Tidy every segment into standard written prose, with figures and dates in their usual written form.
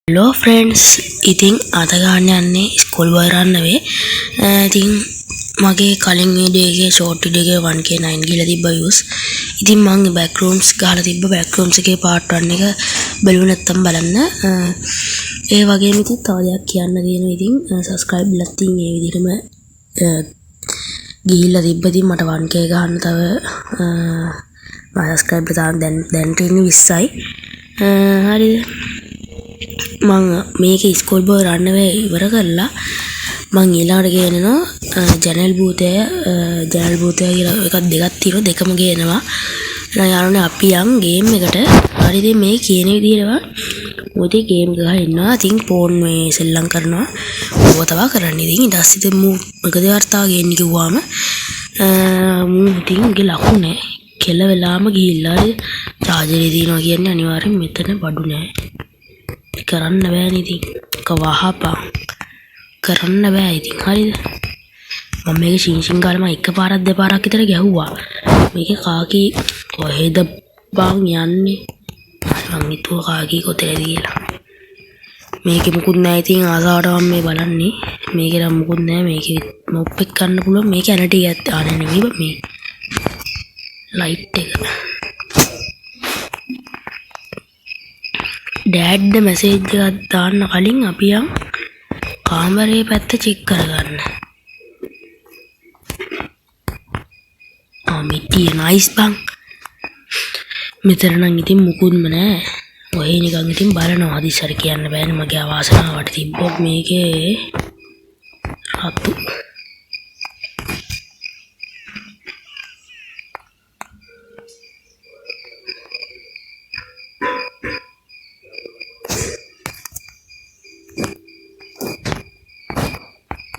Hello friends, ඉතින් අද ගන්න යන්නේ ස්කූල් බෝයි රන් නෙවෙයි. ඉතින් මගේ කලින් වීඩියෝ එකේ ෂෝට් වීඩියෝ එකේ 1k9 ගිහලා තිබ්බ views. ඉතින් මම බෑක්ග්‍රවුන්ඩ්ස් ගහලා තිබ්බ බෑක්ග්‍රවුන්ඩ්ස් එකේ part 1 එක බැලුවේ නැත්තම් බලන්න. ඒ වගේම ඉතින් තව දෙයක් කියන්න තියෙනවා. ඉතින් subscribe ලත් ඉතින් මේ විදිහටම ගිහිල්ලා තිබ්බ. ඉතින් මට 1k ගන්න තව මම subscribe තාම දැන් තියෙන්නේ 20යි. හරිද? මං මේක ස්කූල් බෝයි රන් වේ ඉවර කරලා මං ඊළඟට ගේනවා ජනල් භූතය කියලා එකක් දෙකක් තියෙනවා දෙකම ගේනවා නෑ යාළුවනේ අපි යන් ගේම් එකට හරිද මේ කියන විදිහටම මොකද ගේම් ගහලා ඉන්නවා ඉතින් ෆෝන් මේ සෙල්ලම් කරනවා ඕව තවා කරන්න ඉතින් ඊට පස්සේ මොකද වර්තාව ගේන්න කිව්වාම ඉතින් ගේ ලකුණු නෑ කෙල වෙලාම ගිහිල්ලා චාර්ජරේ දිනවා කියන්නේ අනිවාර්යෙන් මෙතන බඩු නෑ කරන්න බෑනේ ඉතින් කවහපා කරන්න බෑ ඉතින් හරිද මම මේක ෂින්ෂින් ගාලා මම එකපාරක් දෙපාරක් විතර ගැහුවා මේකේ කාකි කොහෙද බං යන්නේ මං හිතුවා කාකි කොතේද කියලා මේකේ මුකුත් නැහැ ඉතින් ආසාවට මම මේ බලන්නේ මේකේ නම් මුකුත් නැහැ මේකේ මොප් එක ගන්න පුළුවන් මේක ඇනටි එකක් ආන්නේ නෙමෙයි මේ ලයිට් එක ඩෑඩ්ද මැසේජ් එකක් දාන්න කලින් අපි යම් කාමරේ පැත්ත චෙක් කරගන්න. මිටිය නයිස් බං. මෙතන නම් ඉතින් මුකුත්ම නැහැ. ඔය නිකන් ඉතින් බලනවා හදිස්සර කියන්න බෑනේ මගේ අවාසනාවට තිබ්බොත් මේකේ රතු.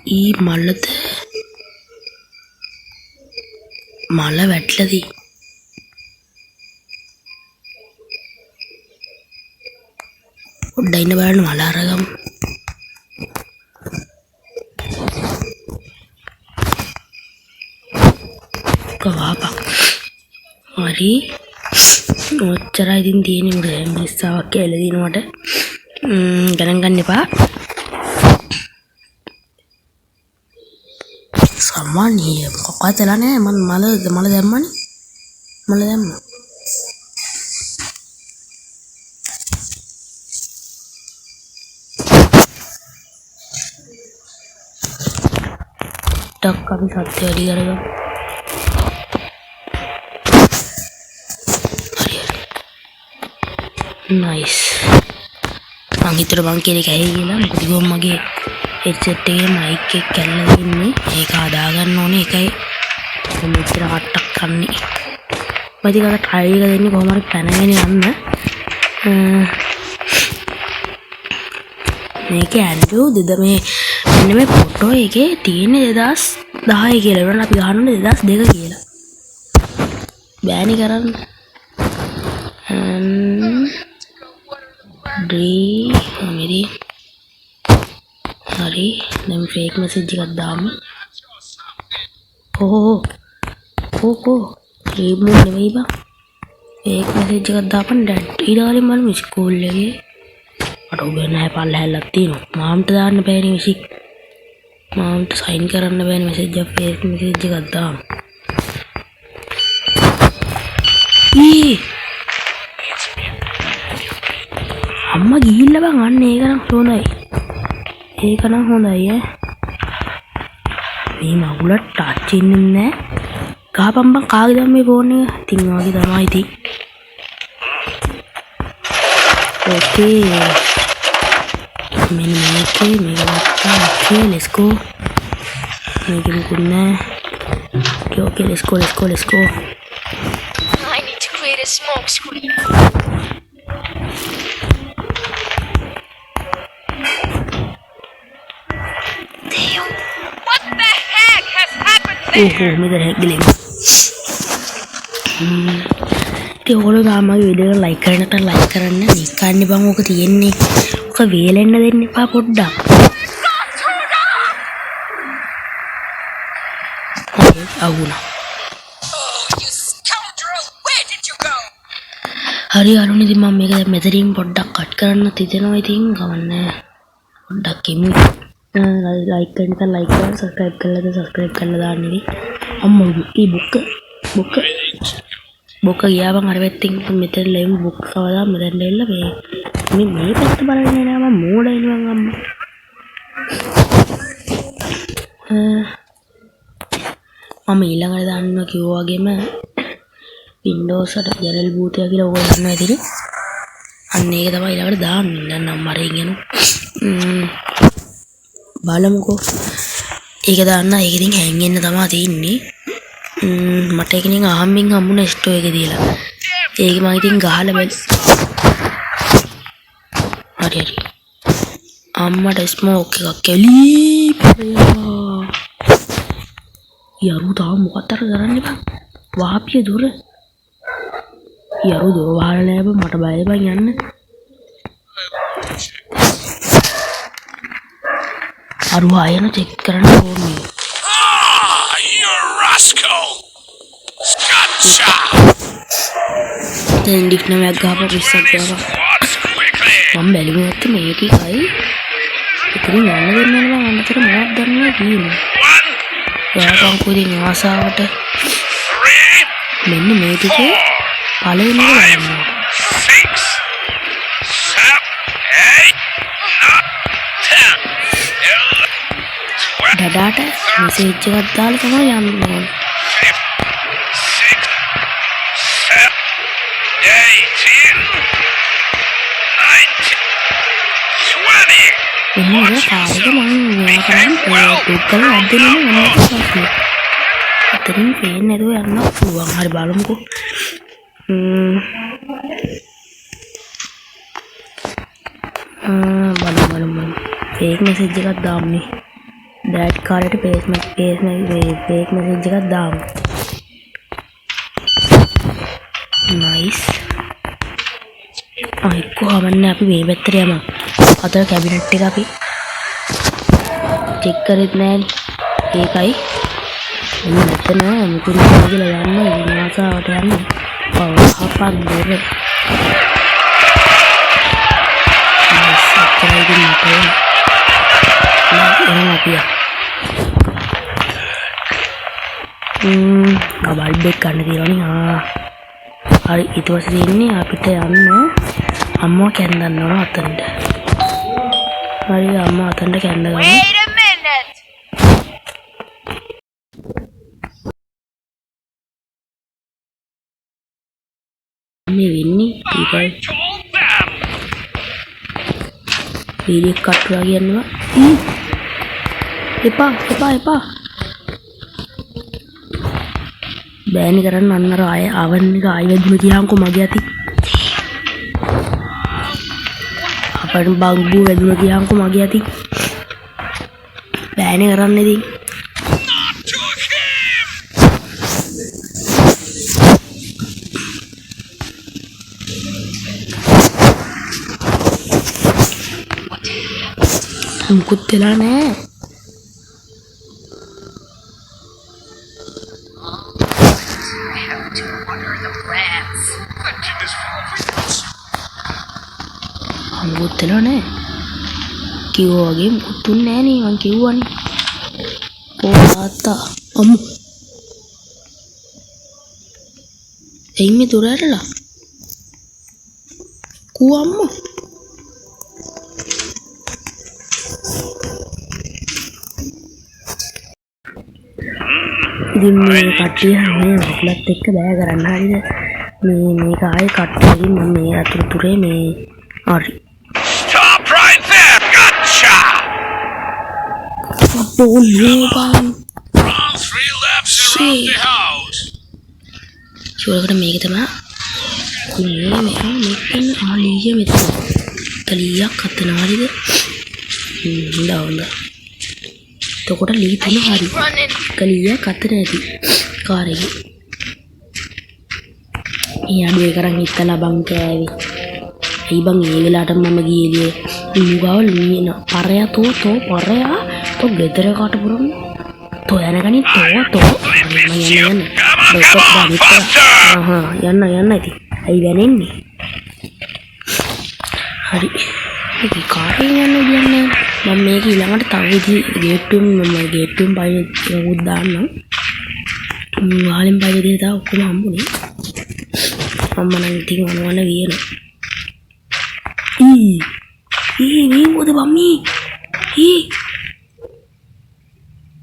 ඊ මල්ලද මල වැටලදී පොඩ්ඩක් ඉන්න බලන්න මල අරගමු කවාපා හරි ඔච්චරයි ඉතින් තියෙන්නේ මොකද මිස්සාවක් කියලා දිනවට ගණන් ගන්න එපා සම්මානිය කොකතලා නෑ මම මල දැම්මනේ මල දැම්මා ටක් අපි සත්‍ය වැඩි කරගමු නයිස් මං හිතුවා මං කියන එක ඇහි කියලා මොකද ගොම් මගේ headset එකේ mic එක කැල්ලලා ඉන්නේ ඒක හදා ගන්න ඕනේ ඒකයි මෙච්චර කට්ටක් කන්නේ මම ඉතින් අර try එක දෙන්නේ කොහොම හරි පැනගෙන යන්න මේකේ ඇන්ඩ්‍රූ දෙද මේ මෙන්න මේ ෆොටෝ එකේ තියෙන 2010 කියලා වුණා අපි ගහන්නේ 2002 කියලා බෑනි කරන්න මෙරි හරි දැන් ෆේක් මෙසේජ් එකක් දාමු රීමූව් නෙවෙයි බං ෆේක් මෙසේජ් එකක් දාපන් ඩැඩ් ඊළඟට මම ස්කූල් එකේ අර උග නැහැ පල්ලහැල්ලක් තියෙනවා මාම්ට දාන්න බෑනේ මිසික් මාම්ට සයින් කරන්න බෑනේ මෙසේජ් එක ෆේක් මෙසේජ් එකක් දාමු අම්මා ගිහිල්ලා බං අන්න ඒක නම් හොඳයි ඒක නම් හොඳයි මේ මගුලට ටච් වෙන්නේ නැහැ ගහපන් බං කාගේද මේ ෆෝන් එක ඉතින් වගේ තමයි ඉතින් ඕකේ මෙන්න මේකේ ඕකේ let's go මේක මුකුත් නැහැ ඕකේ let's go I need to create a smoke screen. මෙතන හැග්ගලෙන් ඉතින් ඔයගොල්ලෝ තාමගේ වීඩියෝ එක ලයික් කරන්න නැත්නම් ලයික් කරන්න නිකන් බං ඕක තියෙන්නේ ඕක වේලෙන්න දෙන්න එපා පොඩ්ඩක් අවුනා හරි අරුණ ඉතින් මම මේක දැන් මෙතනින් පොඩ්ඩක් කට් කරන්න තියනවා ඉතින් ගමන්නේ පොඩ්ඩක් එමු ලයික් කරන්න ඉතින් ලයික් කරන්න සබ්ස්ක්‍රයිබ් කරලා සබ්ස්ක්‍රයිබ් කරලා දාන්න ඉතින් අම්මෝ මේ බොක්ක ගියාම අර වෙත්තින් මෙතන ලෙම් බුක් කවදා මෙතන එල්ල මේ පැත්ත බලන්නේ නෑ මම මෝඩ එනවා අම්මා මම ඊළඟට දාන්නවා කිව්වා වගේම Windows එකට ජනරල් බූතය කියලා ඕක ගන්නවා ඉතින් අන්න ඒක තමයි ඊළඟට දාන්නේ දැන් නම් මරෙන් යන බලමුකෝ ඒක දාන්න ඒක ඉතින් හැංගෙන්න තමයි තියෙන්නේ මට ඒක නිකන් අහම්බෙන් හම්බුන ස්ටෝ එක දීලා ඒක මම ඉතින් ගහලා බැල හරි අම්මට ස්මෝක් එකක් කැලී යරු තාම මොකක්ද කරන්නේ බං වාපිය දුර යරු දුර වහලා නෑ බං මට බයයි බං යන්න අරු ආයන චෙක් කරන්න ඕනේ දැන් ඩික්නමයක් ගහපුවා පිස්සක් ගහපුවා මම බැලුවේ නැත්තේ මේකයි ඉතින් යන්න දෙන්නේ නෑ මම අතර මොකක්ද දන්නේ කියන්නේ ඔයාලන් කුරින් ආසාවට මෙන්න මේ ටිකේ පළවෙනි එක බලන්න දඩාට මෙසේජ් එකක් දාලා තමයි යන්න ඕනේ ini කාර්යක මම මේවා කරන්නේ දුක්කල අද්දෙන්නේ නැහැ අතරින් පේන්නේ නැතුව යන්න පුළුවන් හරි බලමුකෝ බලමු ෆේක් මෙසේජ් එකක් දාන්නේ ඩැට් කාර්යයට ෆේක් මෙසේජ් එකක් දාමු නයිස් කොහොමන්නේ අපි මේ පැත්තට යමු අතර කැබිනට් එක අපි චෙක් කරෙත් නෑනේ ඒකයි මෙතන මුකුත් කියලා යන්න ඉනාසාවට යන්න හපන් දෙර සත්‍යයිදී මතේ නෑ අපියා බල්බ් එක ගන්න තියෙනවනේ හරි ඊට පස්සේ ඉන්නේ අපිට යන්න අම්මා කැන්දන්න ඕන අතනට හරි අම්මා අතනට කැන්ද ගන්න Wait a minute. මේ වෙන්නේ ඒකයි වීඩියෝ කට් කරලා කියනවා එපා බෑනි කරන්න අන්නර ආය ආවන් එක ආයි වැදුන කියහන්කෝ මගේ අති අපට බංබු වැදුන කියහන්කෝ මගේ අති බෑනි කරන්න ඉතින් මුකුත් වෙලා නෑ මුකුත් වෙලා නෑ කිව්වා වගේ මුකුත් තුන්නේ නෑනේ මං කිව්වනේ තාත්තා අම්මු එයි මේ දොර ඇරලා කෝ අම්මා ඉතින් මේ කට්ටිය මේ ඔක්ලත් එක්ක බෑ කරන්න හරිද මේ මේක ආයේ කට්ටියකින් මම මේ අතුරුතුරේ මේ හරි Stop right there! Gotcha! බෝලේ බං All 3 laps around the house. ෂුවරකට මේක තමයි මේ මෙතන ආලිය මෙතන තලියක් අතන හරිද හොඳ එතකොට ලී තුන හරි කලියක් අතන ඇති කාර් එකේ ඊයඩුවේ කරන් හිටලා බං කෑවි ඇයි බං මේ වෙලාවට මම ගියේ ඌගාව ලීන පරයා තෝ පරයා තෝ ගෙදර කට පුරන් තෝ යනකනි තෝ මම යන්න ඉතින් ඇයි වැනෙන්නේ හරි මේක කාරේ යන්න දෙන්නේ මම මේක ඊළඟට තව ගේට්ටුම් මම ගේට්ටුම් පයින් උත් දාන්නම් වහලෙන් පයින් දෙන්න තා ඔක්කොම හම්බුනේ මම නම් ඉතින් මොනවද කියනවා මේ මොකද මම්මී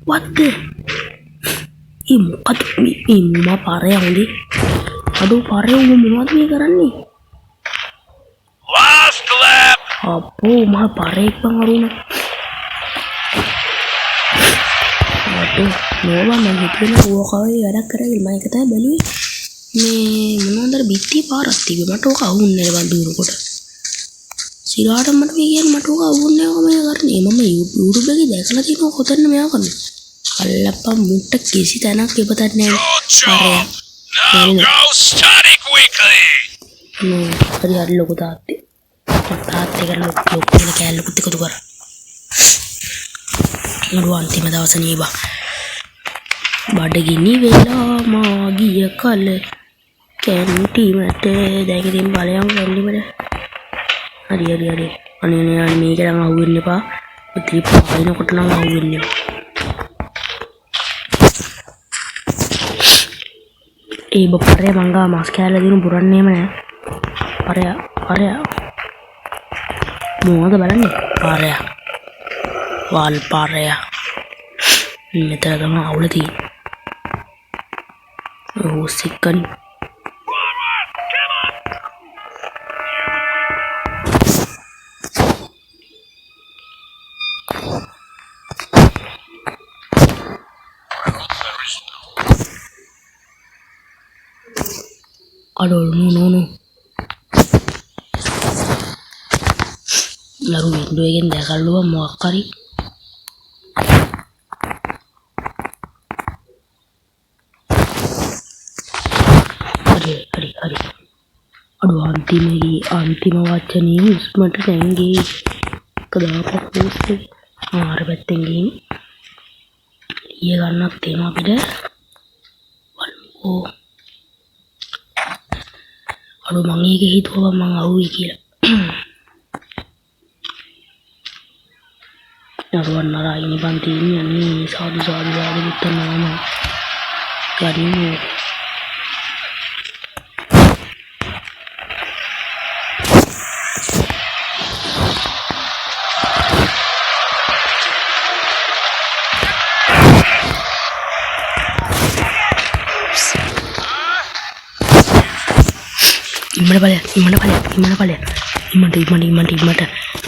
what the මොකද මේ මම පාරේ යන්නේ අඩෝ පාරේ මොනවද මේ කරන්නේ Last lap. අපෝ මම පාරේ ඉක්මන් අරුණා අඩෝ නෝවා මම හිතුවේ ඕකවයි වැඩක් කරගෙන මම ඒක තමයි බැලුවේ මේ මොනවද බිත්ති පාරක් තිබ්බේ මට ඕක අහුන්නේ නැහැ වන්දුරකොට සිරාට මට මේ කියන්නේ මට ඕක අහුන්නේ නැහැ මම කරන්නේ මම YouTube එකේ දැකලා තියෙනවා කොතන මෙයා කරන්නේ අල්ලප්පා මුට්ට කිසි තැනක් ඉපතක් නැහැ Now go study quickly. හරි ලොකු තාත්තේ තාත්තේ කරලා ලොකු කියලා කෑල්ලකුත් එකතු කරා මුළු අන්තිම දවසේ නීබා බඩගිනි වෙලා මා ගිය කල කැන්ටිමට දැන් ඉතින් බලයන් කැන්ටිමට හරි අනේ මේක නම් අහුවෙන්න එපා ඉතින් පායිනකොට නම් අහුවෙන්නේ ඒ බපරේ මංගා මාස් කෑල්ල දිනු පුරන්නේම නෑ පාරයා මොනවද බලන්නේ පාරයා වල් පාරයා මෙතන තමයි අවුල තියෙන්නේ ඕ සික්කන් අඩෝ නෝ ලරු වින්ඩෝ එකෙන් දැකල්ලුවා මොකක් හරි හරි අඩෝ අන්තිම වචනේ උස්මට නැංගේ කදාපක් පෝස්ට් එක ආර පැත්තෙන් ගිහින් ඊය ගන්නක් තේනවා අපිට වල්කෝ අඩෝ මම ඒක හිතුවා මම අහුවේ කියලා නරුවන් නරායිනි බන්තිනි අනේ සාදු විතරනම ගරිමු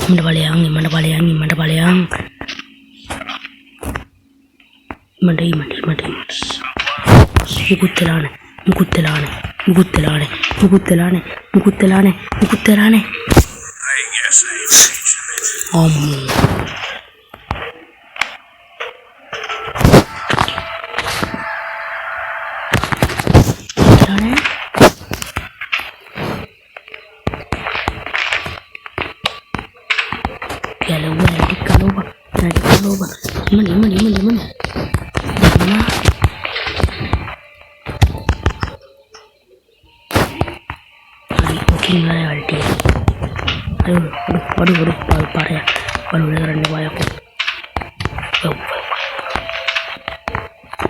ඉම්මඩ බලයන් මුකුත්තලානේ I guess I mentioned it. Iman. Oke, nggak ada alti. Aduh, parah. Baru dengerin dia banyak.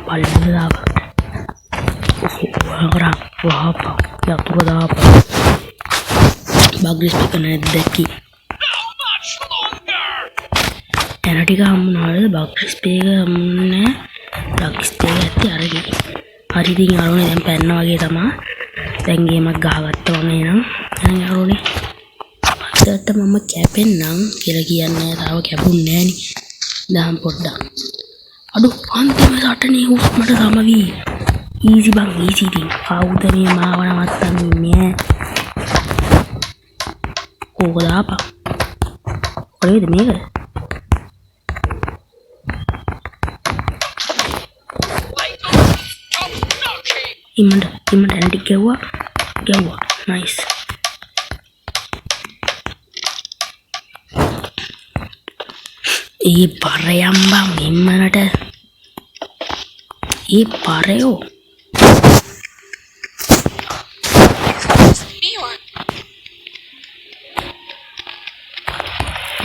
Paling apa? Wah apa? Ya tuh ada apa? Bagus bikin deki. එනටික හම්බුනාද බක්ස් ස්පේක හම්බුනේ බක්ස් ස්පේක ඇත්තේ අරගෙන හරි ඉතින් අරෝනේ දැන් පැන්න වගේ තමයි දැන් ගේමක් ගහගත්තා වගේ නම් දැන් අරෝනේ අදට මම කැපෙන්නම් කියලා කියන්නේ තාම කැපුන්නේ නෑනේ දහම් පොඩ්ඩක් අඩු අන්තිම සටනේ හුස්මට සමවි ඊසි බං ඊසි ඉතින් කවුද මේ මාව නවත්තන්නේ ඕක දාපන් ඔලේද මේක ඉමන්ට ඇන්ටි ගැව්වා නයිස් ඒ පරයම් බං ඉම්මනට ඒ පරයෝ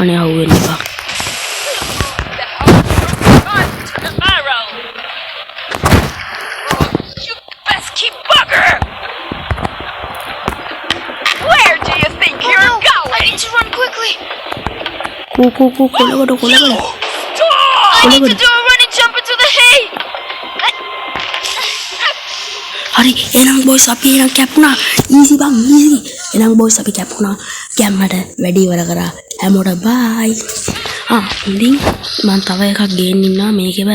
අනේ අහුවෙන්න එපා. Tomorrow. You pesky bugger! Where do you think you're going? I need to run quickly. කොලගොඩ Stop! I need to do a running jump into the hay. හරි එහෙනම් බොයිස් අපි එහෙනම් කැපුණා ඊසි බං ඊසි එහෙනම් boys අපි කැපුණා කැම්මට වැඩි ඉවර කරා හැමෝට බයි ඉතින් මම තව එකක් ගේන්න ඉන්නවා මේකෙව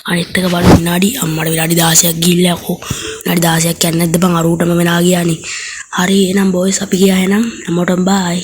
අනිත් එක බලමු විනාඩි අම්මට විනාඩි 16ක් ගිහිල්ලා යකෝ විනාඩි 16ක් යන්නේ නැද්ද බං අරූටම වෙනා ගියානේ හරි එහෙනම් බොයිස් අපි ගියා එහෙනම් හැමෝටම බයි